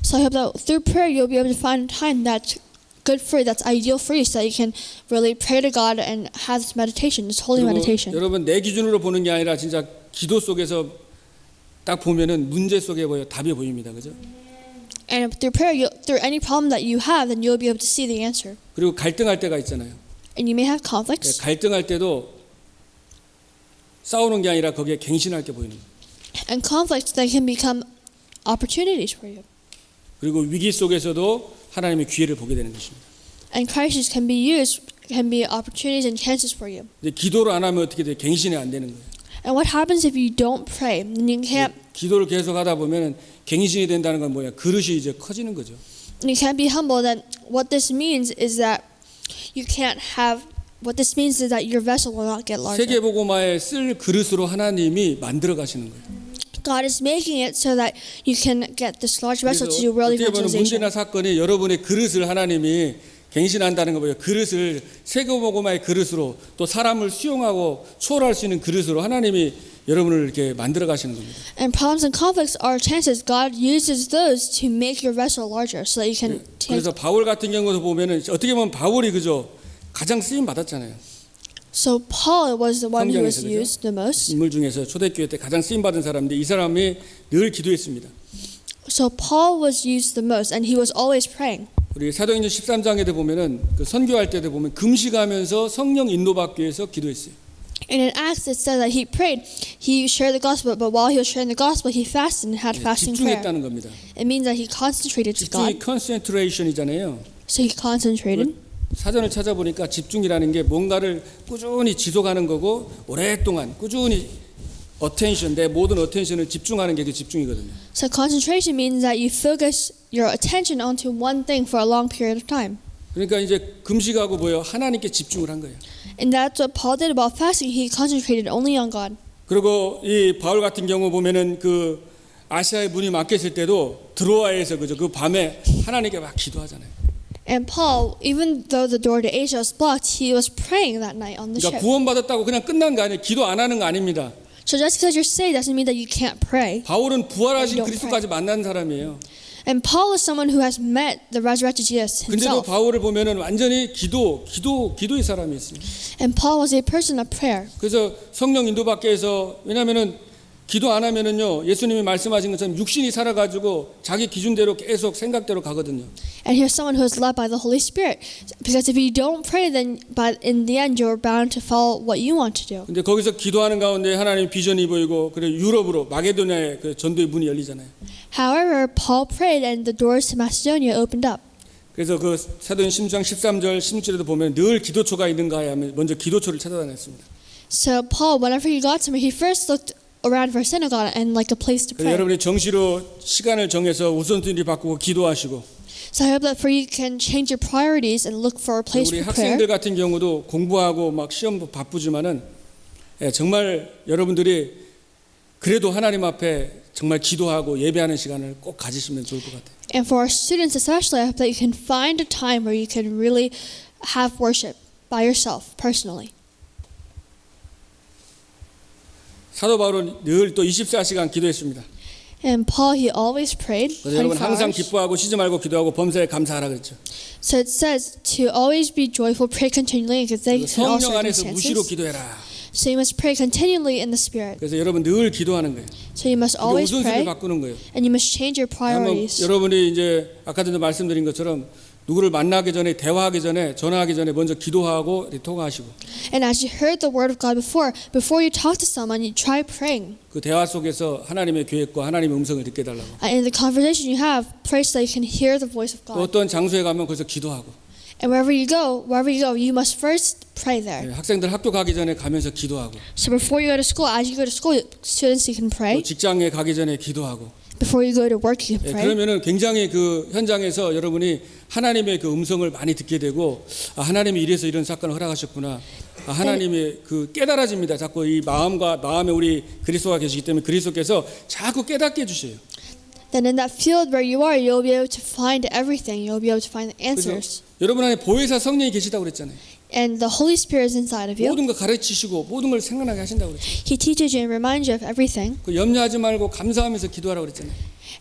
So I hope that through prayer you'll be able to find a time that's good for you, that's ideal for you, so that you can really pray to God and have this meditation, this holy 그리고 meditation. 여러분 내 기준으로 보는 게 아니라 진짜 기도 속에서 딱 보면은 문제 속에 보여 답이 보입니다, 그죠? And through prayer, through any problem that you have, then you'll be able to see the answer. 그리고 갈등할 때가 있잖아요. And you may have conflicts. 갈등할 때도 싸우는 게 아니라 거기에 갱신할 게 보이는 거예요. And conflicts that can become opportunities for you. 그리고 위기 속에서도 하나님의 기회를 보게 되는 것입니다. And crises can be opportunities and chances for you. 근데 기도를 안 하면 어떻게 돼? 갱신이 안 되는 거예요. And what happens if you don't pray? Then you can't. 기도를 계속 하다 보면은 갱신이 된다는 건 뭐야? 그릇이 이제 커지는 거죠. You can't be humble. Then what this means is that you can't have. What this means is that your vessel will not get larger. 세계복음화에 쓸 그릇으로 하나님이 만들어 가시는 거예요. God is making it so that you can get this large vessel to do 그래서 world 어떻게 보면 evangelization. 문제나 사건이 여러분의 그릇을 하나님이 갱신한다는 거 뭐예요? 그릇을 세계복음화의 그릇으로 또 사람을 수용하고 초월할 수 있는 그릇으로 하나님이 여러분을 이렇게 만들어 가시는 겁니다. And problems and conflicts are chances. God uses those to make your vessel larger, so that you can take. 그래서 바울 같은 경우도 보면은 어떻게 보면 바울이 그죠 가장 쓰임 받았잖아요. So Paul was the one who was 성경에서, 그죠? used the most. 인물 중에서 초대교회 때 가장 쓰임 받은 사람인데 이 사람이 늘 기도했습니다. So Paul was used the most, and he was always praying. 우리 사도행전 13장에도 보면은 그 선교할 때도 보면 금식하면서 성령 인도받기 위해서 기도했어요. And in Acts it says that he prayed, he shared the gospel, but while he was sharing the gospel, he fasted and had fasting prayer. 집중했다는 겁니다. It means that he concentrated to 집중이 God. concentration이잖아요. So he concentrated. 사전을 찾아보니까 집중이라는 게 뭔가를 꾸준히 지속하는 거고 오랫동안 꾸준히 attention, 내 모든 attention을 집중하는 게 그 집중이거든요. So concentration means that you focus your attention onto one thing for a long period of time. 그러니까 이제 금식하고 뭐예요? 하나님께 집중을 한 거예요. And that's what Paul did about fasting. He concentrated only on God. 그리고 이 바울 같은 경우 보면은 그 아시아에 문이 막혔을 때도 드로아에서 그죠 그 밤에 하나님께 막 기도하잖아요. And Paul, even though the door to Asia was blocked, he was praying that night on the 그러니까 ship. 구원받았다고 그냥 끝난 거 아니에요. 기도 안 하는 거 아닙니다. So just because you're saved doesn't mean that you can't pray. 바울은 부활하신 Don't 그리스도까지 만난 사람이에요. And Paul is someone who has met the resurrected Jesus 근데도 himself. 바울을 보면은 완전히 기도의 사람이었어요. And Paul was a person of prayer. 그래서 성령 인도받게 해서 왜냐면은 기도 안 하면은요 예수님이 말씀하신 것처럼 육신이 살아가지고 자기 기준대로 계속 생각대로 가거든요. And here's someone who is led by the Holy Spirit. Because if you don't pray, then but in the end you're bound to follow what you want to do. 근데 거기서 기도하는 가운데 하나님 비전이 보이고 그리고 유럽으로 마게도냐의 그 전도의 문이 열리잖아요. However, Paul prayed and the doors to Macedonia opened up. 그래서 그 사도행 10장 13절 16절에도 보면 늘 기도초가 있는가 하면 먼저 기도초를 찾아다녔습니다. So Paul, whenever he got somewhere, he first looked around for a synagogue and like a place to 그래서 pray. 여러분이 정시로 시간을 정해서 우선순위 바꾸고 기도하시고 So I hope that for you can change your priorities and look for a place 우리 for prayer. 학생들 같은 경우도 공부하고 막 시험도 바쁘지만은 정말 여러분들이 그래도 하나님 앞에 정말 기도하고 예배하는 시간을 꼭 가지시면 좋을 것 같아요. And for our students especially, I hope that you can find a time where you can really have worship by yourself, personally. 사도 바울은 늘 또 24시간 기도했습니다. And Paul, he always prayed. 그래서 여러분 24 항상 hours. 기뻐하고 쉬지 말고 기도하고 범사에 감사하라 그랬죠. So it says to always be joyful, pray continually, give thanks in all 성령 안에서 무시로 circumstances. 기도해라. So you must pray continually in the Spirit. 그래서 여러분 늘 기도하는 거예요. So you must always 우선순위를 pray, 바꾸는 거예요. and you must change your priorities. 여러분이 이제 아까 전에 말씀드린 것처럼 누구를 만나기 전에 대화하기 전에 전화하기 전에 먼저 기도하고 통화하시고 And as you heard the word of God before you talk to someone, you try praying. 그 대화 속에서 하나님의 계획과 하나님의 음성을 듣게 달라고. And in the conversation you have, pray so that you can hear the voice of 또 God. 어떤 장소에 가면 거기서 기도하고. And wherever you go, you must first pray there. 학생들 학교 가기 전에 가면서 기도하고. So before you go to school, as you go to school, students, you can 또 pray. 직장에 가기 전에 기도하고. Before you go to work, you can pray. 그러면은 굉장히 그 현장에서 여러분이 하나님의 그 음성을 많이 듣게 되고 하나님이 이래서 이런 사건을 허락하셨구나. 하나님이 그 깨달아집니다. 자꾸 이 마음에 우리 그리스도가 계시기 때문에 그리스도께서 자꾸 깨닫게 해주셔요. Then in that field where you are, you'll be able to find everything. You'll be able to find the answers. 여러분 안에 보혜사 성령이 계시다고 그랬잖아요. And the Holy Spirit is inside of you. 모든 걸 가르치시고 모든 걸 생각나게 하신다고 그랬죠. He teaches you and reminds you of everything. 그 염려하지 말고 감사하면서 기도하라고 그랬잖아요.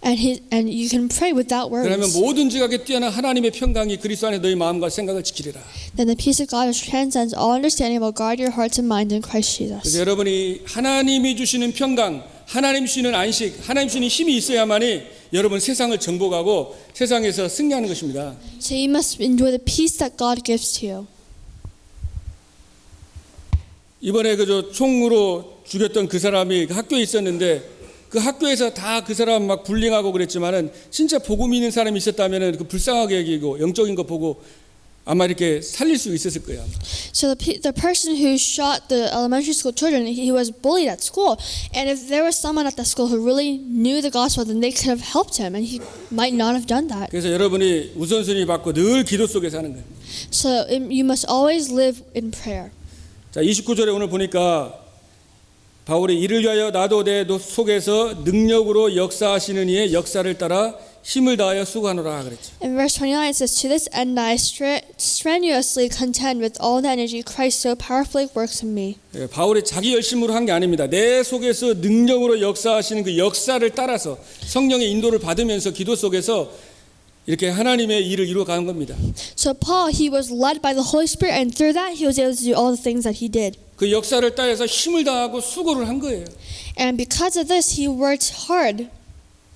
And you can pray without 그러면 words. 모든 지각에 뛰어난 하나님의 평강이 그리스도 안에 너희 마음과 생각을 지키리라. Then the peace of God which transcends all understanding will guard your hearts and minds in Christ 그래서 Jesus. 여러분이 하나님이 주시는 평강, 하나님 주시는 안식, 하나님 주시는 힘이 있어야만이 여러분 세상을 정복하고 세상에서 승리하는 것입니다. So you must enjoy the peace that God gives to you. 이번에 그저 총으로 죽였던 그 사람이 그 학교에 있었는데 그 학교에서 다 그 사람 막 불링하고 그랬지만은 진짜 복음 있는 사람이 있었다면은 그 불쌍하게 여기고 영적인 거 보고 아마 이렇게 살릴 수 있었을 거예요. So the person who shot the elementary school children, he was bullied at school. And if there was someone at that school who really knew the gospel, then they could have helped him, and he might not have done that. 그래서 여러분이 우선순위 받고 늘 기도 속에 사는 거예요. So you must always live in prayer. 자, 29절에 오늘 보니까 바울이 이를 위하여 나도 내 속에서 능력으로 역사하시는 이의 역사를 따라 힘을 다하여 수고하노라 그랬죠. In verse 29 it says, "To this end I strenuously contend with all the energy Christ so powerfully works in me." 예, 바울이 자기 열심으로 한 게 아닙니다. 내 속에서 능력으로 역사하시는 그 역사를 따라서 성령의 인도를 받으면서 기도 속에서 이렇게 하나님의 일을 이루어가는 겁니다. So Paul, he was led by the Holy Spirit, and through that he was able to do all the things that he did. 그 역사를 따라서 힘을 다하고 수고를 한 거예요. And because of this, he worked hard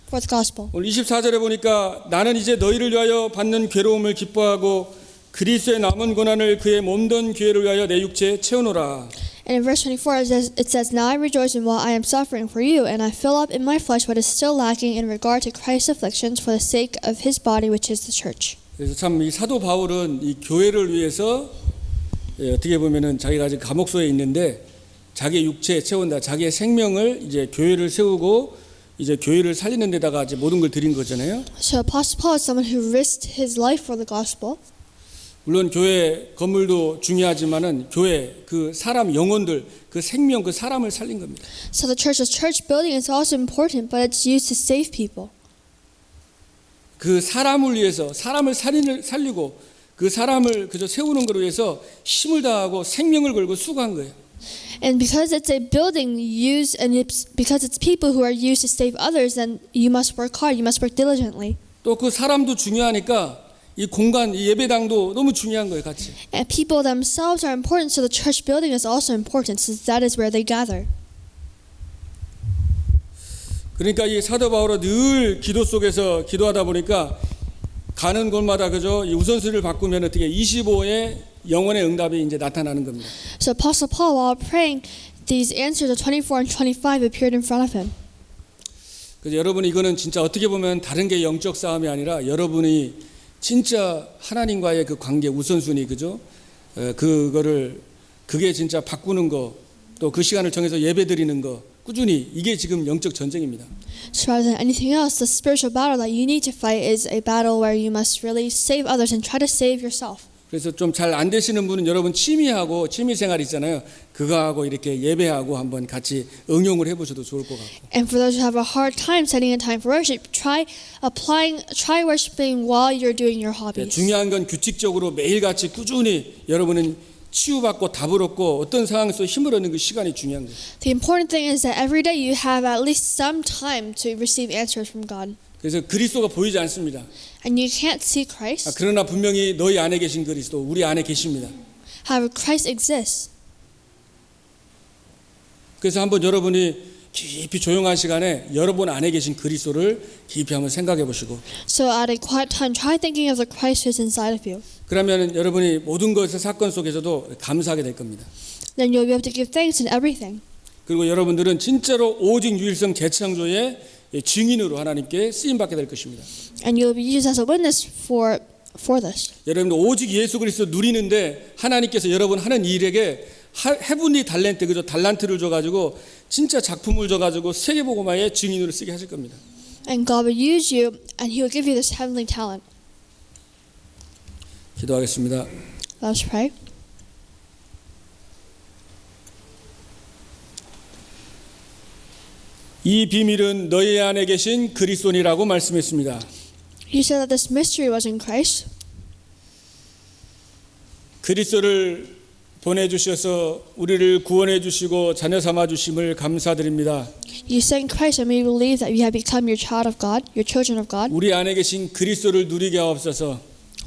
for the gospel. 오늘 24절에 보니까 나는 이제 너희를 위하여 받는 괴로움을 기뻐하고 그리스도의 남은 고난을 그의 몸된 기회를 위하여 내 육체에 채우노라. And in verse 24 it says, "Now I rejoice in what I am suffering for you, and I fill up in my flesh what is still lacking in regard to Christ's afflictions for the sake of his body, which is the church." 그래서 참 이 사도 바울은 이 교회를 위해서 어떻게 보면은 자기가 아직 감옥소에 있는데 자기의 육체에 채운다. 자기의 생명을 이제 교회를 세우고 이제 교회를 살리는 데다가 이제 모든 걸 드린 거잖아요. So Apostle Paul is someone who risked his life for the gospel. 물론 교회 건물도 중요하지만은 교회 그 사람 영혼들 그 생명 그 사람을 살린 겁니다. So the church building is also important, but it's used to save people. 그 사람을 위해서 사람을 살리고 그 사람을 그저 세우는 것을 위해서 힘을 다하고 생명을 걸고 수고한 거예요. And because it's a building used, and it's because it's people who are used to save others, then you must work hard, you must work diligently. 또 그 사람도 중요하니까 이 공간, 이 예배당도 너무 중요한 거예요, 같이. And people themselves are important, so the church building is also important, since that is where they gather. 그러니까 이 사도 바울은 늘 기도 속에서 기도하다 보니까 가는 곳마다 그죠? 이 우선순위를 바꾸면 어떻게 25의 영혼의 응답이 이제 나타나는 겁니다. So Apostle Paul, while praying, these answers of 24 and 25 appeared in front of him. 그래서 여러분 이거는 진짜 어떻게 보면 다른 게 영적 싸움이 아니라 여러분이 진짜 하나님과의 그 관계 우선순위 그죠? 그게 진짜 바꾸는 거 또 그 시간을 정해서 예배드리는 거 꾸준히 이게 지금 영적 전쟁입니다. So rather than anything else, the spiritual battle that you need to fight is a battle where you must really save others and try to save yourself. 그래서 좀 잘 안 되시는 분은 여러분 취미 생활 있잖아요. 그거하고 이렇게 예배하고 한번 같이 응용을 해보셔도 좋을 것 같고. And for those who have a hard time setting a time for worship, try worshiping while you're doing your hobbies. 중요한 건 규칙적으로 매일같이 꾸준히 여러분은 치유받고 답을 얻고 어떤 상황에서 힘을 얻는 그 시간이 중요한 거예요. The important thing is that every day you have at least some time to receive answers from God. 그래서 그리스도가 보이지 않습니다. And you can't see Christ. 그러나 분명히 너희 안에 계신 그리스도 우리 안에 계십니다. However, Christ exists. 그래서 한번 여러분이 깊이 조용한 시간에 여러분 안에 계신 그리스도를 깊이 한번 생각해 보시고 So at a quiet time, try thinking of the Christ who's inside of you. 그러면 여러분이 모든 것의 사건 속에서도 감사하게 될 겁니다. Then you'll be able to give thanks in everything. 그리고 여러분들은 진짜로 오직 유일성 재창조의 증인으로 하나님께 쓰임받게 될 것입니다. And you'll be used as a witness for this. 여러분들 오직 예수 그리스도 누리는데 하나님께서 여러분 하는 일에게 헤븐리 탤런트 그죠? 달란트를 줘가지고 진짜 작품을 줘가지고 세계복음화의 증인으로 쓰게 하실 겁니다. And God will use you, and He will give you this heavenly talent. 기도하겠습니다. Let us pray. 이 비밀은 너희 안에 계신 그리스도니라고 말씀했습니다. You said that this mystery was in Christ. 그리스도를 보내주셔서 우리를 구원해 주시고 자녀 삼아 주심을 감사드립니다. You sent Christ, and we believe that we have become your child of God, your children of God. 우리 안에 계신 그리스도를 누리게 하옵소서.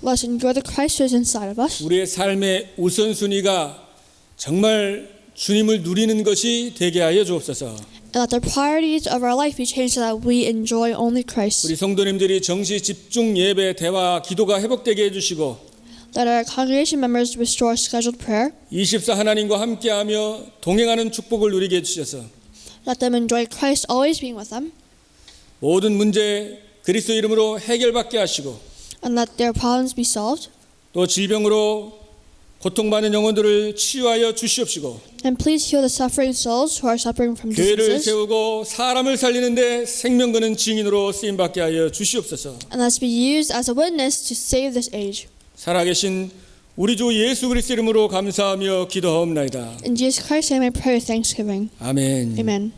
Let us enjoy the Christ who is inside of us. 우리의 삶의 우선순위가 정말 주님을 누리는 것이 되게 하여 주옵소서. And let the priorities of our life be changed so that we enjoy only Christ. 우리 성도님들이 정시 집중 예배, 대화, 기도가 회복되게 해주시고 Let our congregation members restore scheduled prayer. 24 하나님과 함께하며 동행하는 축복을 누리게 해주셔서 Let them enjoy Christ always being with them. 모든 문제 그리스도 이름으로 해결받게 하시고 And let their problems be solved. 또 질병으로 고통받는 영혼들을 치유하여 주시옵시고 And please heal the suffering souls who are suffering from 교회를 diseases. 세우고 사람을 살리는데 생명 거는 증인으로 쓰임받게 하여 주시옵소서. And let's be used as a witness to save this age. 살아계신 우리 주 예수 그리스도 이름으로 감사하며 기도하옵나이다. In Jesus Christ's name I pray with thanksgiving. 아멘. Amen.